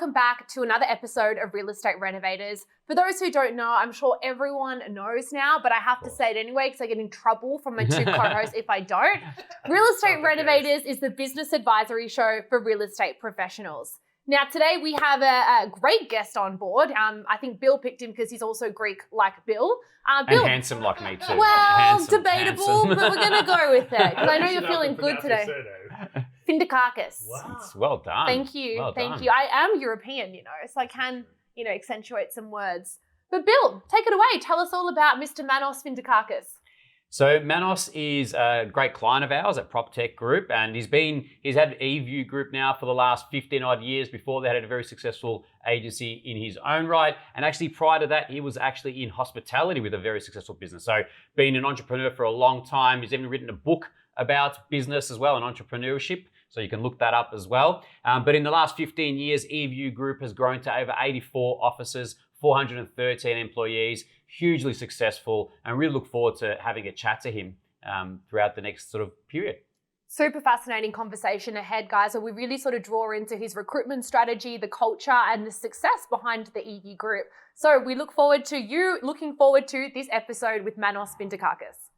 welcome back to another episode of Real Estate Renovators. For those who don't know, I'm sure everyone knows now, but I have to say it anyway because I get in trouble from my two co-hosts if I don't. Real Estate Renovators is the business advisory show for real estate professionals. Now, today we have a great guest on board. I think Bill picked him because he's also Greek like Bill. Bill, and handsome like me too. Well, debatable, but we're going to go with it because I know you're feeling good today. Findikakis. Wow. It's well done. Thank you. Well Thank done. you. I am European, so I can, accentuate some words. But Bill, take it away. Tell us all about Mr. Manos Findikakis. So Manos is a great client of ours at PropTech Group, and he's had Eview Group now for the last 15 odd years. Before they had a very successful agency in his own right, and actually prior to that, he was actually in hospitality with a very successful business. So being an entrepreneur for a long time, he's even written a book about business as well and entrepreneurship. So you can look that up as well. But in the last 15 years, Eview Group has grown to over 84 offices, 413 employees, hugely successful, and really look forward to having a chat to him throughout the next sort of period. Super fascinating conversation ahead, guys, where we really sort of draw into his recruitment strategy, the culture, and the success behind the Eview Group. So we look forward to this episode with Manos Findikakis.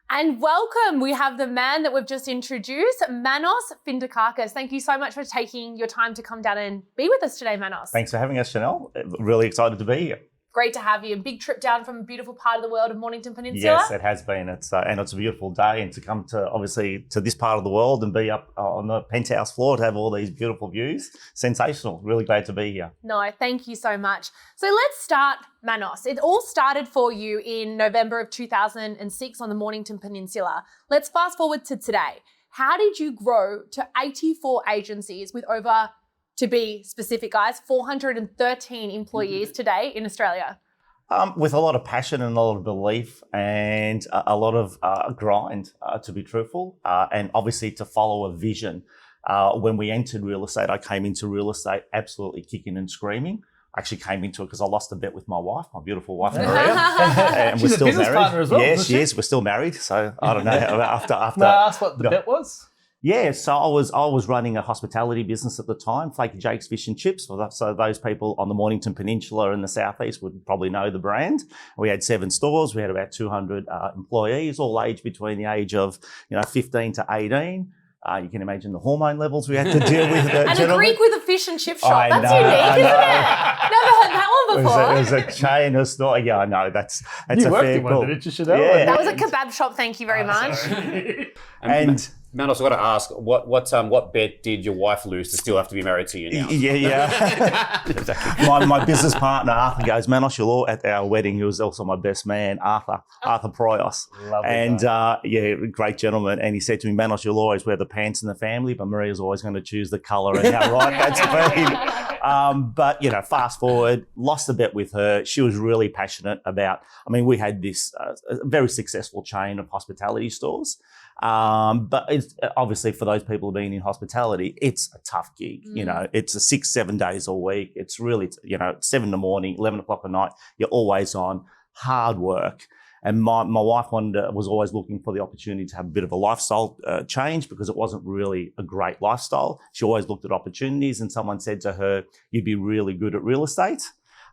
And welcome, we have the man that we've just introduced, Manos Findikakis. Thank you so much for taking your time to come down and be with us today, Manos. Thanks for having us, Chanel. Really excited to be here. Great to have you. A big trip down from a beautiful part of the world of Mornington Peninsula. Yes, it has been. It's a beautiful day, and to come to this part of the world and be up on the penthouse floor to have all these beautiful views, sensational. Really glad to be here. No, thank you so much. So let's start, Manos. It all started for you in November of 2006 on the Mornington Peninsula. Let's fast forward to today. How did you grow to 84 agencies with over, to be specific, guys, 413 employees today in Australia? With a lot of passion and a lot of belief and a lot of grind, to be truthful, and obviously to follow a vision. When we entered real estate, I came into real estate absolutely kicking and screaming. I actually came into it because I lost a bet with my wife, my beautiful wife, Maria. And She's we're still a business married. partner as well, Yes, she is. We're still married. So I don't know. After May I ask what the bet was? Yeah, so I was running a hospitality business at the time, Flaky Jake's Fish and Chips. So those people on the Mornington Peninsula in the southeast would probably know the brand. We had 7 stores. We had about 200 employees, all aged between the age of 15 to 18. You can imagine the hormone levels we had to deal with. And a Greek with a fish and chip shop. I That's know, unique, isn't it? Never heard that one before. It was a chain of store. Yeah, I know. That's You a worked fair in one, call. didn't you, Chanel? Yeah. That was a kebab shop, thank you very much. And Manos, I've got to ask, what bet did your wife lose to still have to be married to you now? Yeah. my business partner, Arthur, goes, Manos, you'll all at our wedding. He was also my best man, Arthur Prios. Lovely and great gentleman. And he said to me, Manos, you'll always wear the pants in the family, but Maria's always going to choose the colour and how right that's been. But, fast forward, lost a bet with her. She was really passionate about, we had this very successful chain of hospitality stores. But it's obviously for those people who've been in hospitality, it's a tough gig. It's 6-7 days a week. It's really, 7 in the morning, 11 o'clock at night. You're always on, hard work. And my wife was always looking for the opportunity to have a bit of a lifestyle change because it wasn't really a great lifestyle. She always looked at opportunities, and someone said to her, "You'd be really good at real estate."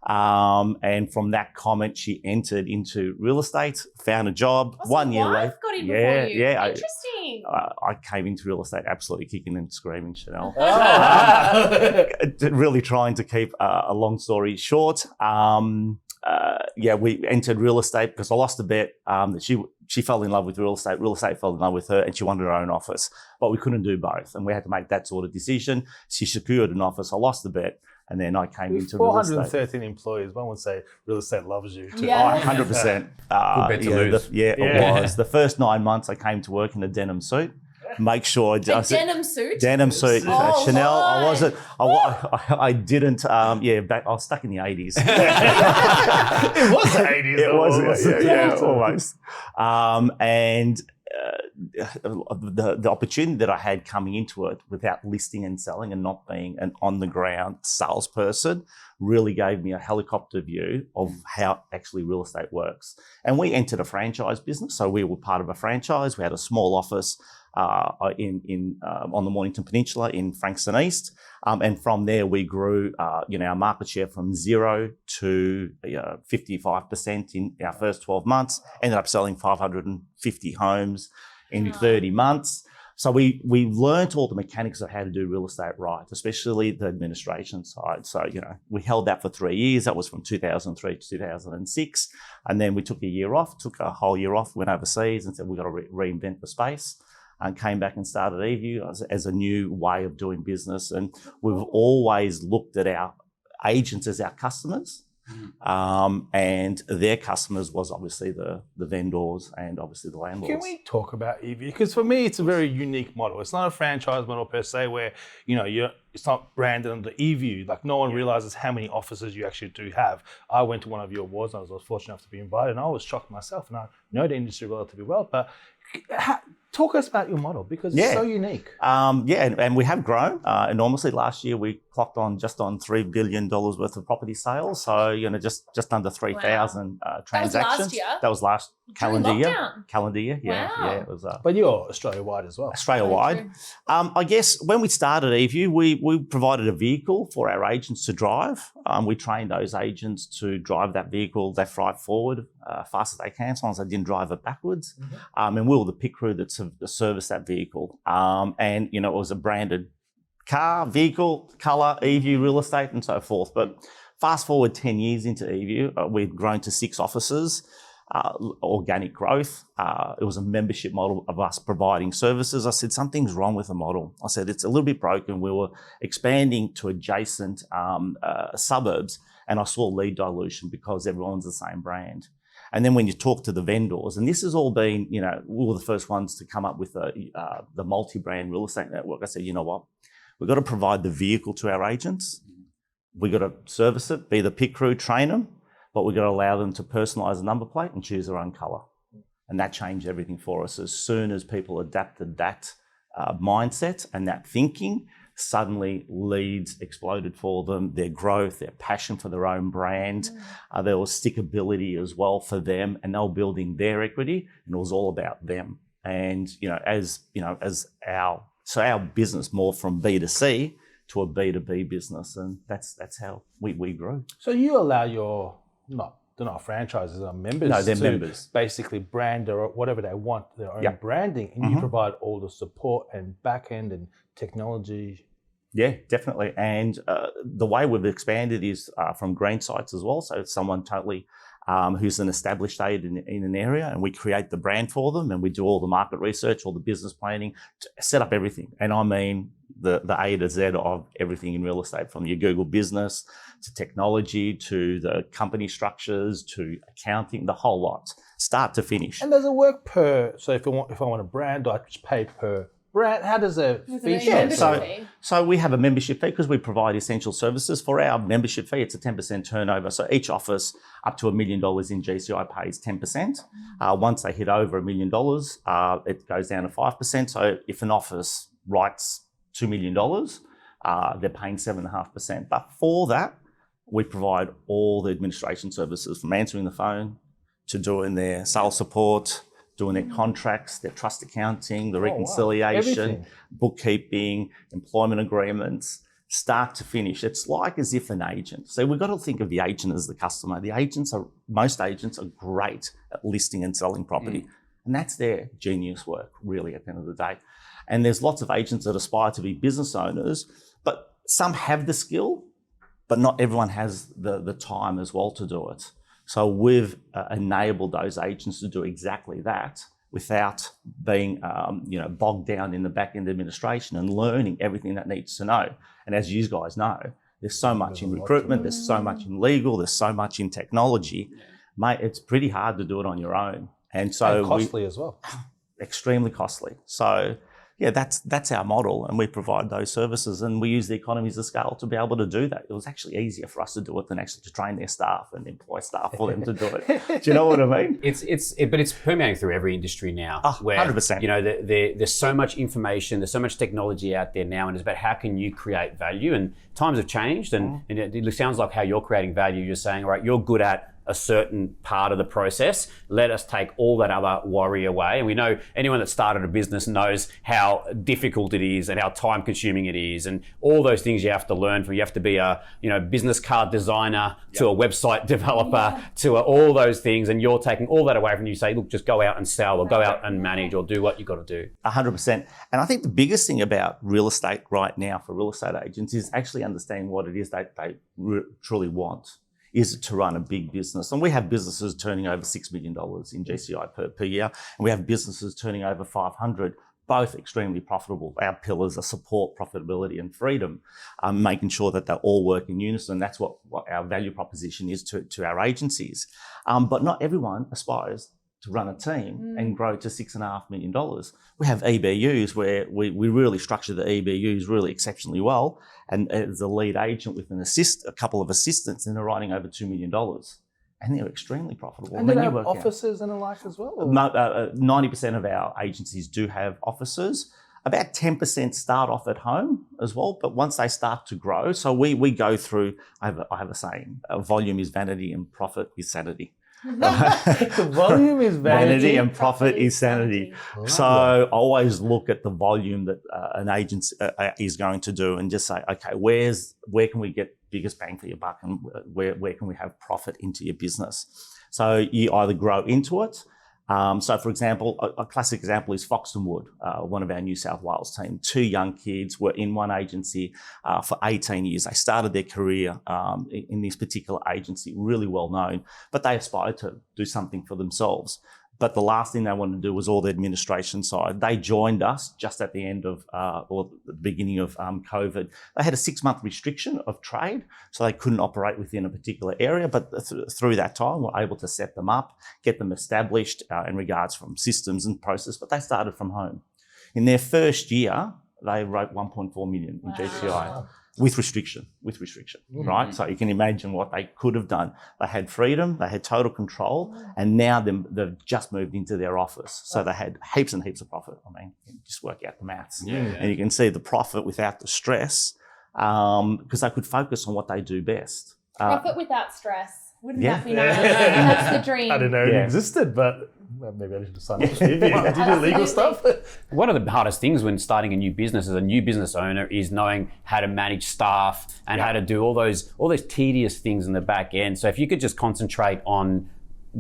And from that comment, she entered into real estate, found a job. 1 year later, got in before you. yeah, Interesting. I came into real estate absolutely kicking and screaming, Chanel. Oh. Really trying to keep a long story short. We entered real estate because I lost a bet. She fell in love with real estate. Real estate fell in love with her, and she wanted her own office. But we couldn't do both, and we had to make that sort of decision. She secured an office. I lost the bet. And then I came into real estate. 413 employees. One would say real estate loves you too. Yeah. 100%. Good bet to lose. It was. The first 9 months I came to work in a denim suit. Make sure Denim suit? Denim suit. Oh, Chanel, right. I wasn't, I didn't, I was stuck in the 80s. It was the 80s. It was, almost. the opportunity that I had coming into it without listing and selling and not being an on-the-ground salesperson really gave me a helicopter view of how actually real estate works. And we entered a franchise business, so we were part of a franchise. We had a small office on the Mornington Peninsula in Frankston East, and from there we grew, our market share from 0 to 55% in our first 12 months. Ended up selling 550 homes in 30 months. So we learned all the mechanics of how to do real estate right, especially the administration side. So, we held that for 3 years. That was from 2003 to 2006. And then we took a whole year off, went overseas and said, we've got to reinvent the space, and came back and started Eview as a new way of doing business. And we've always looked at our agents as our customers. And their customers was obviously the vendors and obviously the landlords. Can we talk about Eview? Because for me, it's a very unique model. It's not a franchise model per se where, it's not branded under Eview. Like no one realizes how many offices you actually do have. I went to one of your awards and I was fortunate enough to be invited, and I was shocked myself, and I know the industry relatively well, but talk us about your model because it's so unique. And we have grown enormously. Last year we clocked on just on $3 billion worth of property sales. So, just under 3,000 transactions. That was last year? Calendar During year. lockdown? Calendar year, yeah. Wow. Yeah, it was. But you're Australia-wide as well. Australia-wide. I guess when we started Eview, we provided a vehicle for our agents to drive. We trained those agents to drive that vehicle left, right, forward, fast as they can, as long as they didn't drive it backwards. And we were the pit crew that serviced that vehicle. And, it was a branded car, vehicle, colour, Eview Real Estate and so forth. But fast forward 10 years into Eview, we've grown to 6 offices. Organic growth. It was a membership model of us providing services. I said, something's wrong with the model. I said, it's a little bit broken. We were expanding to adjacent suburbs, and I saw lead dilution because everyone's the same brand. And then when you talk to the vendors, and this has all been, we were the first ones to come up with the multi-brand real estate network. I said, you know what? We've got to provide the vehicle to our agents. We've got to service it, be the pit crew, train them. But we've got to allow them to personalise a number plate and choose their own colour. And that changed everything for us. As soon as people adapted that mindset and that thinking, suddenly leads exploded for them, their growth, their passion for their own brand. There was stickability as well for them, and they were building their equity, and it was all about them. And, as our business morphed from B2C to a B2B business, and that's how we grew. So you allow they're not franchises, they're members. No, they're members. Basically brand or whatever they want, their own branding, and you provide all the support and back end and technology. Yeah, definitely. And the way we've expanded is from green sites as well. So it's someone totally who's an established aid in an area, and we create the brand for them, and we do all the market research, all the business planning, to set up everything. And I mean the A to Z of everything in real estate, from your Google business to technology to the company structures to accounting, the whole lot, start to finish. And does it work so if I want a brand, do I just pay per brand? How does a fee? So we have a membership fee because we provide essential services. For our membership fee, it's a 10% turnover. So each office up to $1 million in GCI pays 10%. Once they hit over $1 million, it goes down to 5%. So if an office writes $2 million, they're paying 7.5%. But for that, we provide all the administration services, from answering the phone to doing their sales support, doing their contracts, their trust accounting, the reconciliation, bookkeeping, employment agreements, start to finish. It's like as if an agent. So we've got to think of the agent as the customer. Most agents are great at listing and selling property. And that's their genius work, really, at the end of the day. And there's lots of agents that aspire to be business owners, but some have the skill, but not everyone has the time as well to do it. So we've enabled those agents to do exactly that without being bogged down in the back-end administration and learning everything that needs to know. And as you guys know, there's so much in recruitment, there's so much in legal, there's so much in technology. Mate, it's pretty hard to do it on your own. And so costly as well. Extremely costly. So, yeah, that's our model, and we provide those services, and we use the economies of scale to be able to do that. It was actually easier for us to do it than actually to train their staff and employ staff for them to do it. Do you know what I mean? But it's permeating through every industry now. Oh, where 100%. You know, there's so much information, there's so much technology out there now, and it's about how can you create value. And times have changed, and it sounds like how you're creating value. You're saying, all right, you're good at a certain part of the process. Let us take all that other worry away. And we know anyone that started a business knows how difficult it is and how time consuming it is, and all those things you have to learn from. You have to be a business card designer to a website developer to all those things, and you're taking all that away from you. Say, look, just go out and sell, or go out and manage, or do what you got to do. 100%. And I think the biggest thing about real estate right now for real estate agents is actually understanding what it is that they truly want. Is to run a big business. And we have businesses turning over $6 million in GCI per year, and we have businesses turning over 500, both extremely profitable. Our pillars are support, profitability, and freedom, making sure that they all work in unison. That's what our value proposition is to our agencies. But not everyone aspires to run a team and grow to $6.5 million. We have EBUs where we really structure the EBUs really exceptionally well. And as a lead agent with a couple of assistants, and they're writing over $2 million. And they're extremely profitable. And they have offices and the like as well? 90% of our agencies do have offices. About 10% start off at home as well, but once they start to grow, so we go through, I have a saying, volume is vanity and profit is sanity. The volume is vanity and profit is sanity. So I always look at the volume that an agent is going to do and just say, okay, where can we get biggest bang for your buck, and where can we have profit into your business? So you either grow into it. So, for example, a classic example is Foxton Wood, one of our New South Wales team. 2 young kids were in one agency for 18 years. They started their career in this particular agency, really well known, but they aspired to do something for themselves. But the last thing they wanted to do was all the administration side. They joined us just at the end of, or the beginning of COVID. They had a 6-month restriction of trade, so they couldn't operate within a particular area. But through that time, we're able to set them up, get them established in regards from systems and process, but they started from home. In their first year, they wrote 1.4 million in GCI. With restriction, right? So you can imagine what they could have done. They had freedom, they had total control, and now they've just moved into their office. So they had heaps and heaps of profit. I mean, you just work out the maths. And you can see the profit without the stress, because they could focus on what they do best. Profit without stress. Wouldn't that be nice? That's the dream. I didn't know it existed, but maybe I should have signed up to Eview. Did you do legal stuff? One of the hardest things when starting a new business as a new business owner is knowing how to manage staff and how to do all those tedious things in the back end. So if you could just concentrate on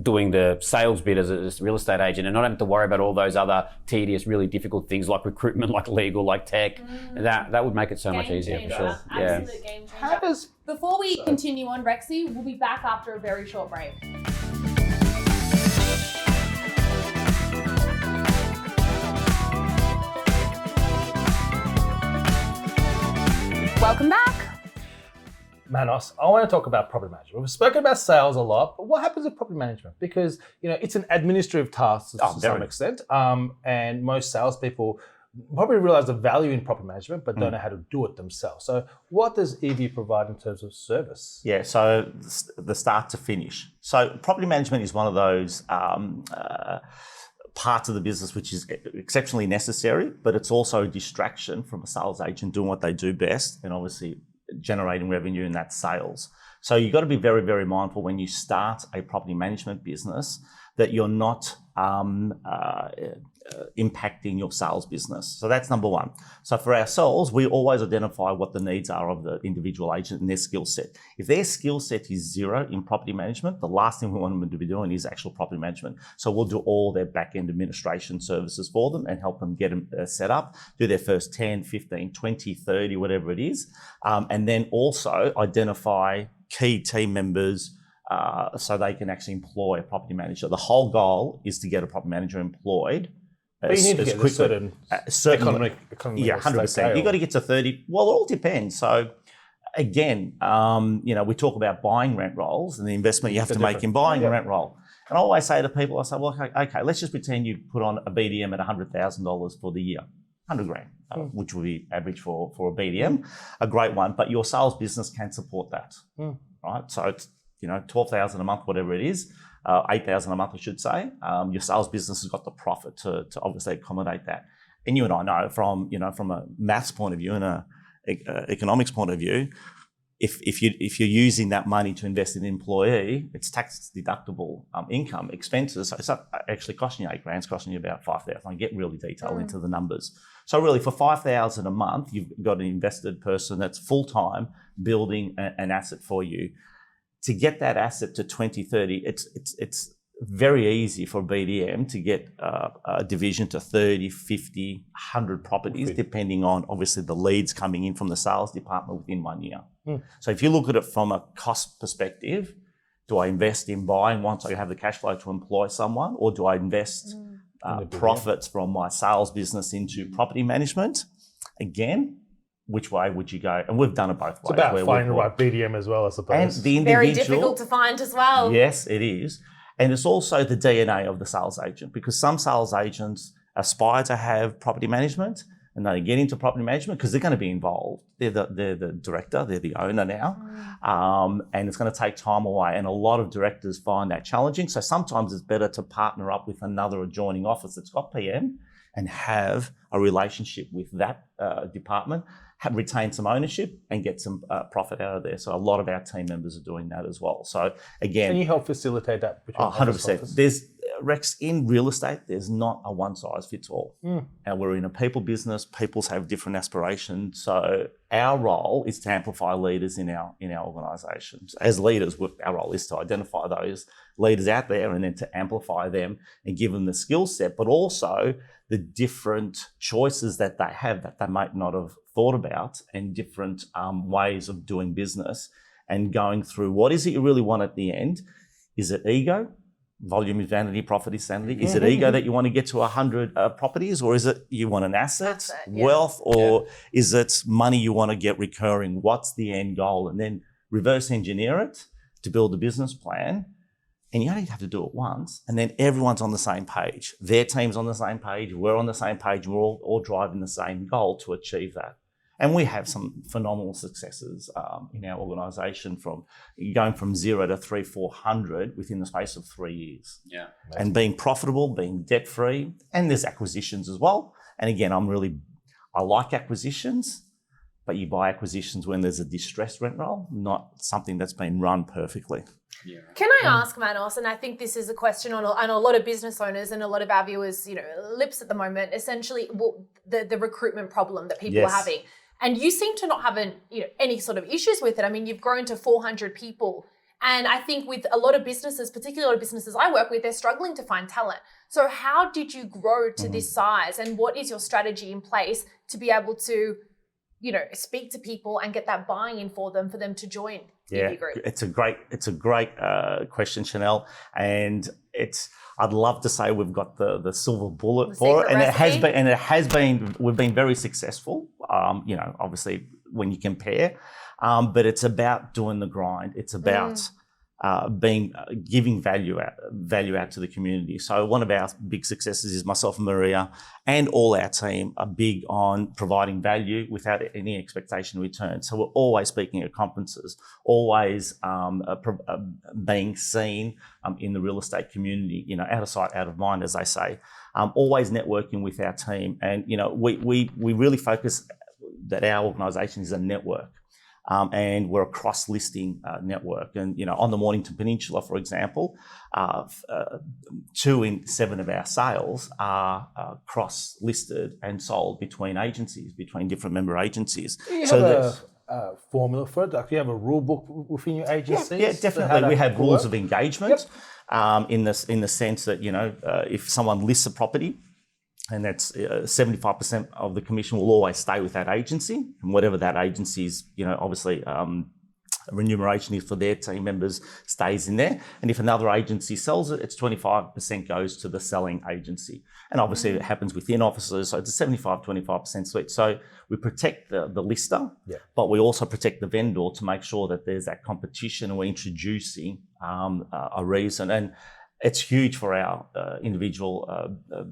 doing the sales bit as a real estate agent and not having to worry about all those other tedious, really difficult things like recruitment, like legal, like tech, that would make it so much easier for sure. Absolute game changer. Before we continue on, Rexy, we'll be back after a very short break. Welcome back. Manos, I want to talk about property management. We've spoken about sales a lot, but what happens with property management? Because it's an administrative task to some extent, and most salespeople probably realize the value in property management, but don't know how to do it themselves. So, what does Eview provide in terms of service? Yeah, so the start to finish. So, property management is one of those parts of the business which is exceptionally necessary, but it's also a distraction from a sales agent doing what they do best, and obviously generating revenue, and that's sales. So you've got to be very, very mindful when you start a property management business that you're not impacting your sales business. So that's number one. So for ourselves, we always identify what the needs are of the individual agent and their skill set. If their skill set is zero in property management, the last thing we want them to be doing is actual property management. So we'll do all their back-end administration services for them and help them get them set up, do their first 10, 15, 20, 30, whatever it is. And then also identify key team members so they can actually employ a property manager. The whole goal is to get a property manager employed. But you need to get a certain economic 100%. You've got to get to 30. Well, it all depends. So again, we talk about buying rent rolls and the investment you have to make in buying a rent roll. And I always say to people, I say, well, okay, let's just pretend you put on a BDM at $100,000 for the year. 100 grand, which would be average for a BDM, a great one. But your sales business can support that, right? So it's 12,000 a month, whatever it is, 8,000 a month, I should say. Your sales business has got the profit to obviously accommodate that. And you and I know from a maths point of view and a economics point of view, if you're using that money to invest in an employee, it's tax deductible income expenses. So it's not actually costing you 8 grand, it's costing you about 5,000. I get really detailed into the numbers. So really, for 5,000 a month, you've got an invested person that's full time building an asset for you. To get that asset to 2030, it's very easy for BDM to get a division to 30, 50, 100 properties, depending on obviously the leads coming in from the sales department within 1 year. So if you look at it from a cost perspective, do I invest in buying once I have the cash flow to employ someone, or do I invest profits from my sales business into property management? Again, which way would you go? And we've done it both ways. It's about finding the right BDM as well, I suppose. And the individual, very difficult to find as well. Yes, it is. And it's also the DNA of the sales agent, because some sales agents aspire to have property management and they get into property management because they're going to be involved. They're the director, they're the owner now, and it's going to take time away. And a lot of directors find that challenging. So sometimes it's better to partner up with another adjoining office that's got PM and have a relationship with that department, retain some ownership and get some profit out of there. So a lot of our team members are doing that as well. So again, can you help facilitate that? 100%. There's Rex, in real estate, there's not a one size fits all. And we're in a people business. People have different aspirations. So our role is to amplify leaders in our organisations. As leaders, our role is to identify those leaders out there and then to amplify them and give them the skill set, but also the different choices that they have that they might not have thought about, and different ways of doing business, and going through what is it you really want at the end. Is it ego? Volume is vanity, profit is sanity. Is it ego that you want to get to 100 properties, or is it you want an asset, wealth, or is it money you want to get recurring? What's the end goal? And then reverse engineer it to build a business plan. And you only have to do it once, and then everyone's on the same page. Their team's on the same page, we're on the same page, we're all driving the same goal to achieve that. And we have some phenomenal successes in our organisation, from going from 0 to 300-400 within the space of 3 years. Yeah, and being profitable, being debt-free, and there's acquisitions as well. And again, I like acquisitions, but you buy acquisitions when there's a distressed rent roll, not something that's been run perfectly. Yeah. Can I ask, Manos, and I think this is a question on a lot of business owners and a lot of our viewers, lips at the moment, essentially the recruitment problem that people are having. And you seem to not have any sort of issues with it. I mean, you've grown to 400 people. And I think with a lot of businesses, particularly a lot of businesses I work with, they're struggling to find talent. So how did you grow to this size? And what is your strategy in place to be able to speak to people and get that buy-in for them to join Eview Group? It's a great question, Chanel, and I'd love to say we've got the silver bullet for it, and we've been very successful. Obviously when you compare, but it's about doing the grind. It's about giving value out to the community. So one of our big successes is myself and Maria and all our team are big on providing value without any expectation of return. So we're always speaking at conferences, always being seen in the real estate community, out of sight, out of mind, as they say. Always networking with our team, and we really focus that our organisation is a network. And we're a cross-listing network. And, on the Mornington Peninsula, for example, 2 in 7 of our sales are cross-listed and sold between agencies, between different member agencies. Do you have a formula for it? Like, do you have a rule book within your agencies? Yeah, definitely. We have rules of engagement in the sense that, if someone lists a property, and that's 75% of the commission will always stay with that agency, and whatever that agency's, obviously remuneration is for their team members stays in there. And if another agency sells it, it's 25% goes to the selling agency. And obviously it happens within offices, so it's a 75-25% split. So we protect the lister, but we also protect the vendor to make sure that there's that competition, and we're introducing a reason. it's huge for our individual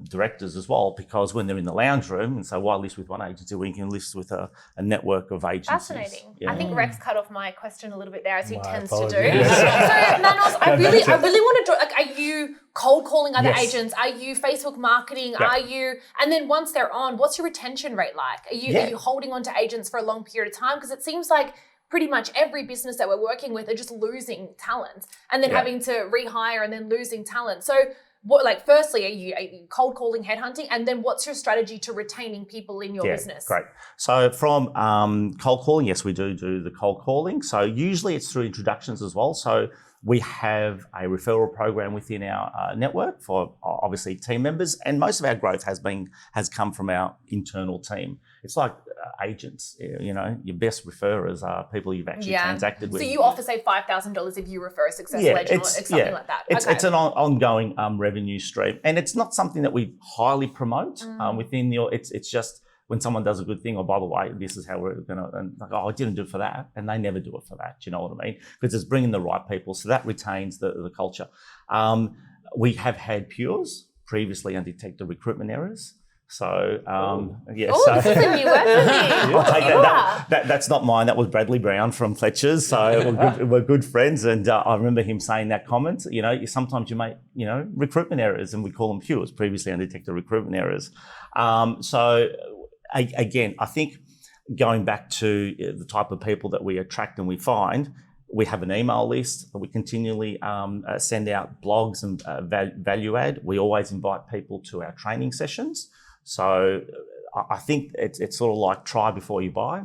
directors as well, because when they're in the lounge room, and so why list with one agency when you can list with a network of agencies? Fascinating. Yeah. I think Rex cut off my question a little bit there, as he My tends apologies. to do. Yes. So, Manos, I really want to, like, are you cold calling other Yes. agents? Are you Facebook marketing? Yep. Are you, and then once they're on, what's your retention rate like? Are you holding on to agents for a long period of time? Because it seems like pretty much every business that we're working with are just losing talent and then having to rehire and then losing talent. So what, like, firstly, are you cold calling, headhunting? And then what's your strategy to retaining people in your business? Great. So from cold calling, yes, we do the cold calling. So usually it's through introductions as well. So we have a referral program within our network for obviously team members, and most of our growth has come from our internal team. It's like agents, you know, your best referrers are people you've actually transacted with. So you offer, say, $5,000 if you refer a successful agent or something like that. It's an ongoing revenue stream, and it's not something that we highly promote within the. It's just when someone does a good thing, or by the way, this is how we're going to, and like, oh, I didn't do it for that, and they never do it for that. Do you know what I mean? Because it's bringing the right people, so that retains the culture. We have had pures previously undetected recruitment errors. So, this is a new word for me. I'll take that. That's not mine. That was Bradley Brown from Fletcher's. So we're good friends. And I remember him saying that comment. You know, sometimes you make, you know, recruitment errors, and we call them pures, previously undetected recruitment errors. Again, I think going back to the type of people that we attract and we find, we have an email list. We continually send out blogs and value add. We always invite people to our training sessions. So I think it's sort of like try before you buy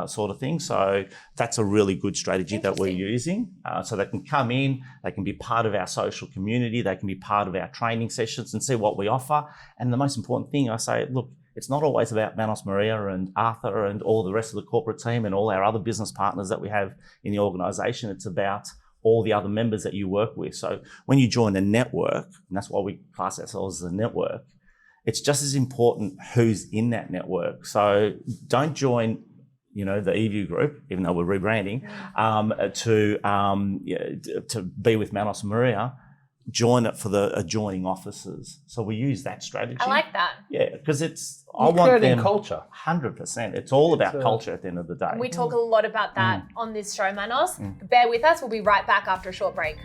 sort of thing. So that's a really good strategy that we're using. So they can come in, they can be part of our social community, they can be part of our training sessions and see what we offer. And the most important thing, I say, look, it's not always about Manos, Maria and Arthur and all the rest of the corporate team and all our other business partners that we have in the organisation. It's about all the other members that you work with. So when you join a network, and that's why we class ourselves as a network, it's just as important who's in that network. So don't join, you know, the Eview Group, even though we're rebranding, to be with Manos and Maria. Join it for the adjoining offices. So we use that strategy. I like that. Yeah, because I want them culture. 100%. It's all about culture at the end of the day. We talk a lot about that on this show, Manos. Bear with us. We'll be right back after a short break.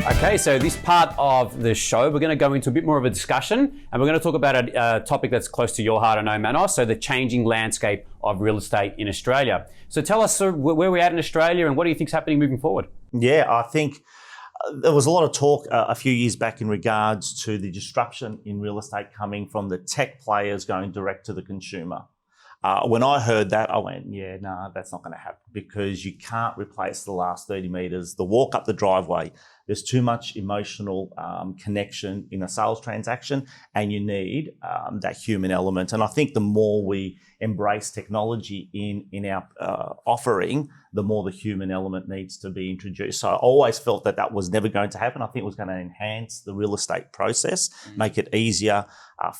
Okay, so this part of the show, we're going to go into a bit more of a discussion, and we're going to talk about a topic that's close to your heart, I know, Manos, so the changing landscape of real estate in Australia. So tell us where we're at in Australia and what do you think is happening moving forward? Yeah, I think there was a lot of talk a few years back in regards to the disruption in real estate coming from the tech players going direct to the consumer. When I heard that, I went, yeah, no, that's not going to happen, because you can't replace the last 30 metres, the walk up the driveway. There's too much emotional connection in a sales transaction, and you need that human element. And I think the more we embrace technology in our offering, the more the human element needs to be introduced. So I always felt that was never going to happen. I think it was going to enhance the real estate process, make it easier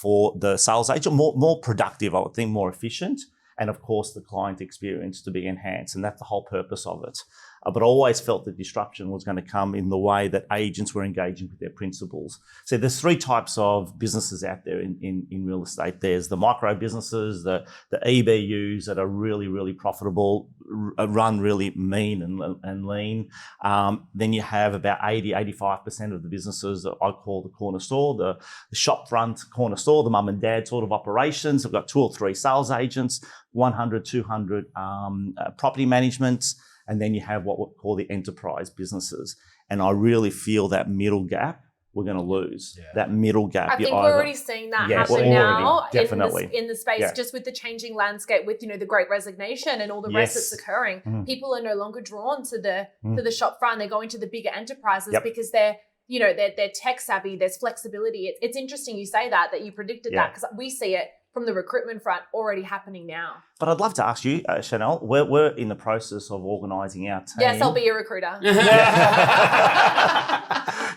for the sales agent, more productive, I would think, more efficient, and of course the client experience to be enhanced. And that's the whole purpose of it. But I always felt that disruption was going to come in the way that agents were engaging with their principals. So there's three types of businesses out there in real estate. There's the micro businesses, the EBUs that are really, really profitable, run really mean and lean. Then you have about 85% of the businesses that I call the corner store, the shop front corner store, the mum and dad sort of operations. I've got 2 or 3 sales agents, 100, 200 property managements. And then you have what we call the enterprise businesses. And I really feel that middle gap we're going to lose. Yeah. That middle gap. I think we're already seeing that happen now in the space, just with the changing landscape, with, you know, the Great Resignation and all the rest that's occurring. People are no longer drawn to the shop front. They're going to the bigger enterprises because they're tech savvy. There's flexibility. It's interesting you say that you predicted that, because we see it from the recruitment front already happening now. But I'd love to ask you, Chanel, we're in the process of organising our team. Yes, I'll be your recruiter.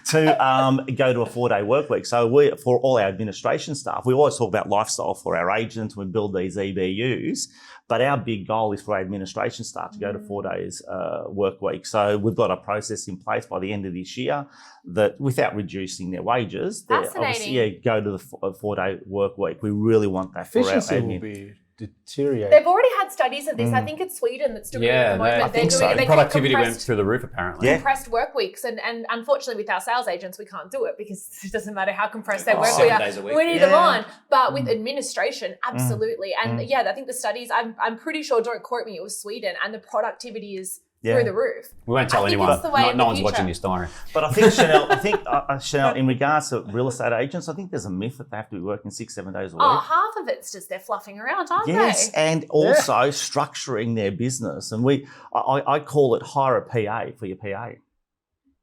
to go to a 4-day work week. So for all our administration staff, we always talk about lifestyle for our agents. We build these EBUs, but our big goal is for our administration staff to go to 4 days work week. So we've got a process in place by the end of this year that, without reducing their wages, they obviously go to the 4-day work week. We really want that for our Efficiency admin. will be deteriorate. They've already had studies of this. I think it's Sweden that's doing it at the moment. I think so. They Productivity went through the roof, apparently. compressed work weeks, and unfortunately with our sales agents we can't do it because it doesn't matter how compressed their work 7 days a week. we need them on. But with administration, absolutely. And I think the studies, I'm pretty sure, don't quote me, it was Sweden, and the productivity is through the roof. We won't tell anyone. No one's watching this, don't worry. But I think, Chanel, in regards to real estate agents, I think there's a myth that they have to be working 6-7 days a week. Oh, half of it's just they're fluffing around, aren't they? And also structuring their business. And I call it hire a PA for your PA.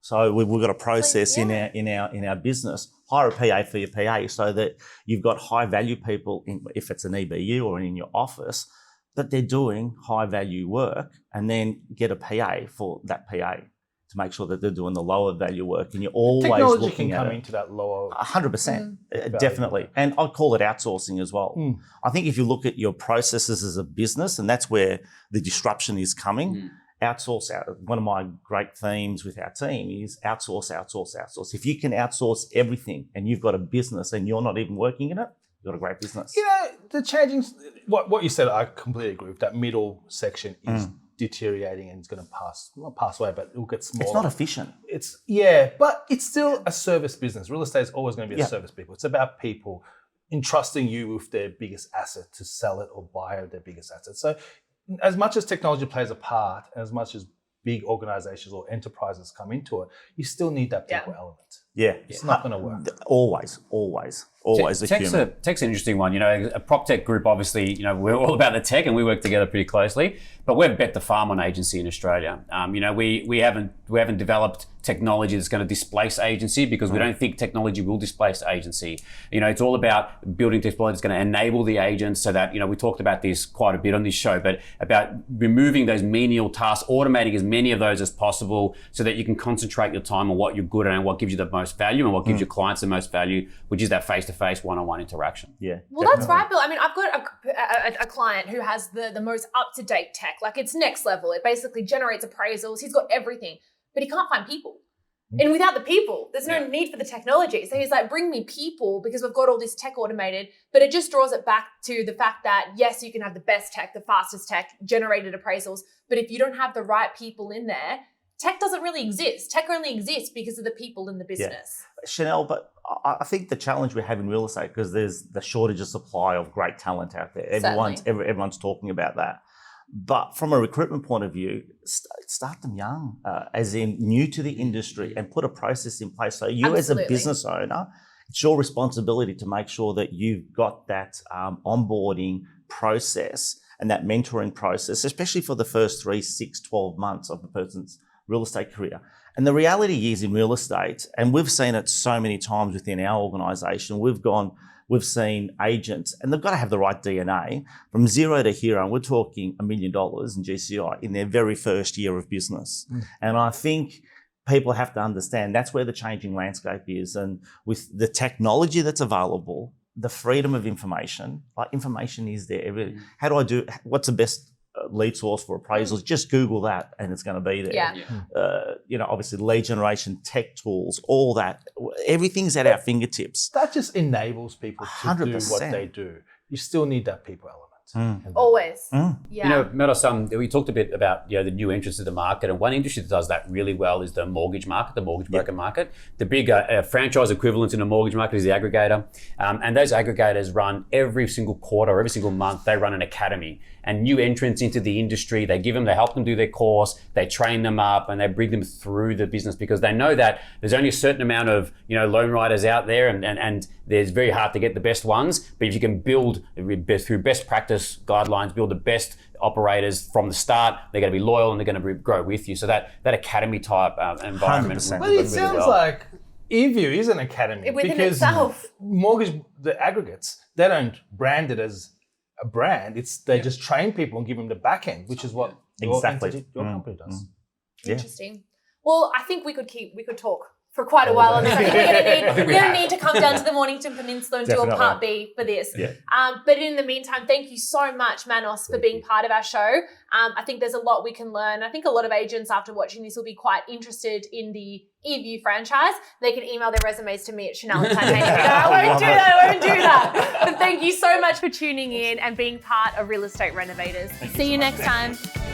So we've got a process in our business. Hire a PA for your PA so that you've got high value people, if it's an EBU or in your office, that they're doing high value work, and then get a PA for that PA to make sure that they're doing the lower value work. And you're always Technology looking can at come into that lower. 100%, definitely. And I'd call it outsourcing as well. I think if you look at your processes as a business, and that's where the disruption is coming, outsource out. One of my great themes with our team is outsource, outsource, outsource. If you can outsource everything and you've got a business and you're not even working in it, you've got a great business. You know, the changing, what you said, I completely agree with. That middle section is deteriorating and it's going to not pass away, but it will get smaller. It's not efficient. But it's still a service business. Real estate is always going to be a service people. It's about people entrusting you with their biggest asset to sell it or buy their biggest asset. So as much as technology plays a part, and as much as big organizations or enterprises come into it, you still need that people element. Yeah. It's not going to work. Always a human. Tech's an interesting one. You know, a prop tech group, obviously, you know, we're all about the tech and we work together pretty closely, but we've bet the farm on agency in Australia. You know, we haven't developed technology that's going to displace agency because we don't think technology will displace agency. You know, it's all about building technology that's going to enable the agents so that, you know, we talked about this quite a bit on this show, but about removing those menial tasks, automating as many of those as possible so that you can concentrate your time on what you're good at and what gives you the most value and what gives your clients the most value, which is that face-to-face one-on-one interaction. Yeah. Well, that's right, Bill. I mean, I've got a client who has the most up-to-date tech. Like, it's next level. It basically generates appraisals. He's got everything, but he can't find people. And without the people, there's no need for the technology. So he's like, bring me people because we've got all this tech automated, but it just draws it back to the fact that, yes, you can have the best tech, the fastest tech, generated appraisals, but if you don't have the right people in there, tech doesn't really exist. Tech only exists because of the people in the business. Chanel, but I think the challenge we have in real estate, because there's the shortage of supply of great talent out there. Everyone's talking about that. But from a recruitment point of view, start them young, as in new to the industry, and put a process in place. So you as a business owner, it's your responsibility to make sure that you've got that onboarding process and that mentoring process, especially for the first 3, 6, 12 months of a person's real estate career. And the reality is in real estate, and we've seen it so many times within our organisation, we've seen agents, and they've got to have the right DNA, from zero to hero. And we're talking $1 million in GCI in their very first year of business. And I think people have to understand that's where the changing landscape is. And with the technology that's available, the freedom of information, information is there. What's the best lead source for appraisals? Just Google that and it's going to be there. You know, obviously lead generation, tech tools, all that, everything's at our fingertips. That just enables people to 100%. Do what they do. You still need that people element. Always. You know, Manos, we talked a bit about, you know, the new entrants to the market, and one industry that does that really well is the mortgage market, the mortgage broker market. The big franchise equivalent in the mortgage market is the aggregator, and those aggregators run every single quarter, every single month, they run an academy. And new entrants into the industry, they help them do their course, they train them up, and they bring them through the business because they know that there's only a certain amount of, you know, loan writers out there, and there's very hard to get the best ones. But if you can build through best practice guidelines, build the best operators from the start, they're going to be loyal and they're going to grow with you. So that academy type environment. 100%. But it sounds like Eview is an academy within because itself. Mortgage, the aggregates, they don't brand it as a brand. They just train people and give them the back end, which is what your company does. Interesting. Well, I think we could talk for quite a while on this. I think we're we going to have. need to come down to the Mornington Peninsula and do a Definitely. part B for this. Yeah. But in the meantime, thank you so much, Manos, for being part of our show. I think there's a lot we can learn. I think a lot of agents after watching this will be quite interested in the Eview franchise. They can email their resumes to me at Chanel and Titanium. I won't do that. But thank you so much for tuning in and being part of Real Estate Renovators. See you next time.